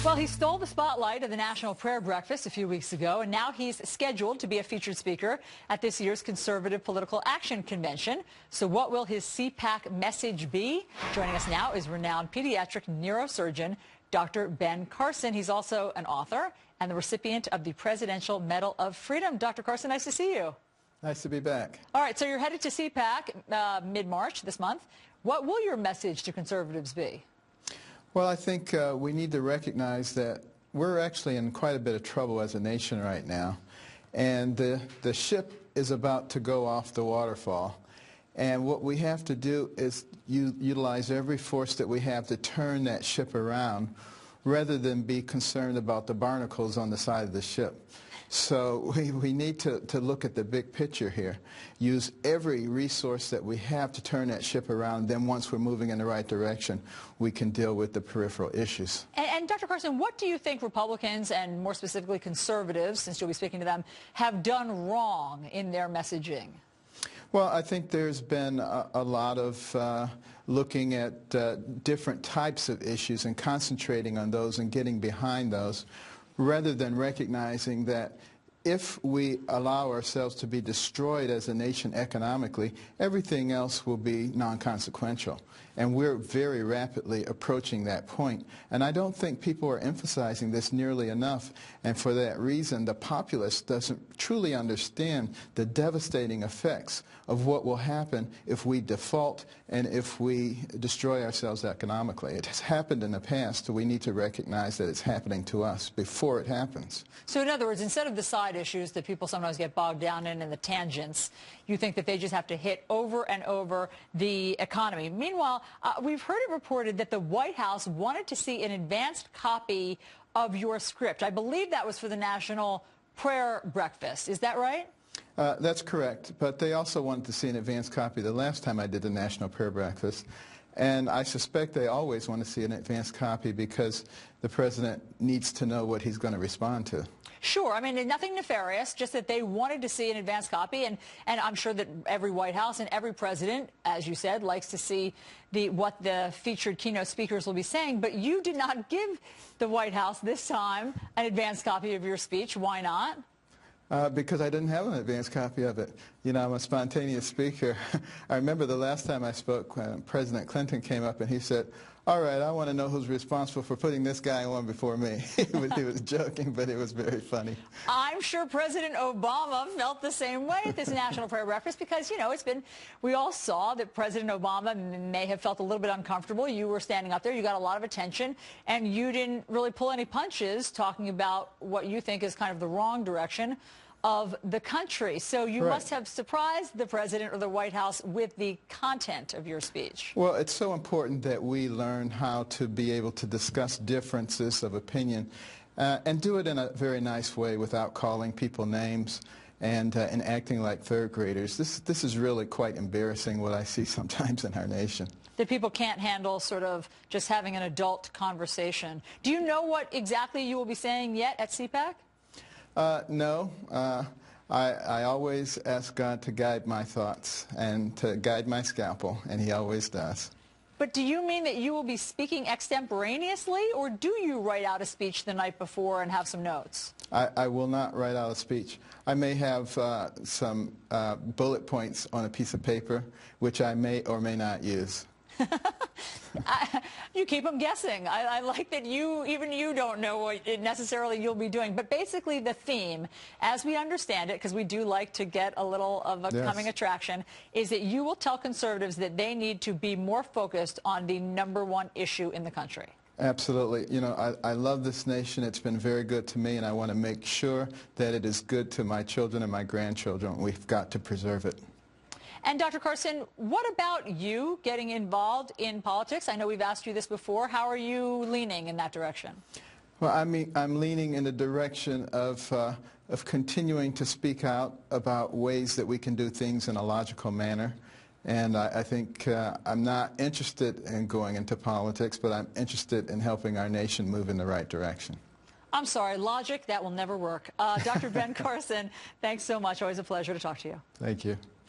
Well, he stole the spotlight of the National Prayer Breakfast a few weeks ago, and now he's scheduled to be a featured speaker at this year's Conservative Political Action Convention. So what will his CPAC message be? Joining us now is renowned pediatric neurosurgeon Dr. Ben Carson. He's also an author and the recipient of the Presidential Medal of Freedom. Dr. Carson, nice to see you. Nice to be back. All right, so you're headed to CPAC mid-March this month. What will your message to conservatives be? Well, I think we need to recognize that we're actually in quite a bit of trouble as a nation right now. And the ship is about to go off the waterfall. And what we have to do is utilize every force that we have to turn that ship around rather than be concerned about the barnacles on the side of the ship. So we need to look at the big picture here, use every resource that we have to turn that ship around. Then once we're moving in the right direction, we can deal with the peripheral issues. And Dr. Carson, what do you think Republicans and more specifically conservatives, since you'll be speaking to them, have done wrong in their messaging? Well, I think there's been a lot of looking at different types of issues and concentrating on those and getting behind those, rather than recognizing that if we allow ourselves to be destroyed as a nation economically, everything else will be non-consequential. And we're very rapidly approaching that point. And I don't think people are emphasizing this nearly enough. And for that reason, the populace doesn't truly understand the devastating effects of what will happen if we default and if we destroy ourselves economically. It has happened in the past, so we need to recognize that it's happening to us before it happens. So in other words, instead of the side issues that people sometimes get bogged down in and the tangents, you think that they just have to hit over and over the economy. Meanwhile, we've heard it reported that the White House wanted to see an advanced copy of your script. I believe that was for the National Prayer Breakfast. Is that right? That's correct, but they also wanted to see an advanced copy the last time I did the National Prayer Breakfast. And I suspect they always want to see an advanced copy because the president needs to know what he's going to respond to. Sure. I mean, nothing nefarious, just that they wanted to see an advanced copy. And I'm sure that every White House and every president, as you said, likes to see what the featured keynote speakers will be saying. But you did not give the White House this time an advanced copy of your speech. Why not? Because I didn't have an advanced copy of it. You know, I'm a spontaneous speaker. I remember the last time I spoke, President Clinton came up and he said, "All right, I want to know who's responsible for putting this guy on before me." He was joking, but it was very funny. I'm sure President Obama felt the same way at this National Prayer Breakfast because, you know, we all saw that President Obama may have felt a little bit uncomfortable. You were standing up there, you got a lot of attention, and you didn't really pull any punches talking about what you think is kind of the wrong direction of the country. So you must have surprised the president or the White House with the content of your speech. Well, it's so important that we learn how to be able to discuss differences of opinion and do it in a very nice way without calling people names and acting like third graders. This is really quite embarrassing what I see sometimes in our nation. That people can't handle sort of just having an adult conversation. Do you know what exactly you will be saying yet at CPAC? No. I always ask God to guide my thoughts and to guide my scalpel, and he always does. But do you mean that you will be speaking extemporaneously, or do you write out a speech the night before and have some notes? I will not write out a speech. I may have some bullet points on a piece of paper, which I may or may not use. You keep them guessing. I like that even you don't know what necessarily you'll be doing. But basically the theme, as we understand it, because we do like to get a little of a coming attraction, is that you will tell conservatives that they need to be more focused on the #1 issue in the country. Absolutely. You know, I love this nation. It's been very good to me, and I want to make sure that it is good to my children and my grandchildren. We've got to preserve it. And Dr. Carson, what about you getting involved in politics? I know we've asked you this before. How are you leaning in that direction? Well, I'm leaning in the direction of continuing to speak out about ways that we can do things in a logical manner. And I think I'm not interested in going into politics, but I'm interested in helping our nation move in the right direction. I'm sorry, logic, that will never work. Dr. Ben Carson, thanks so much. Always a pleasure to talk to you. Thank you.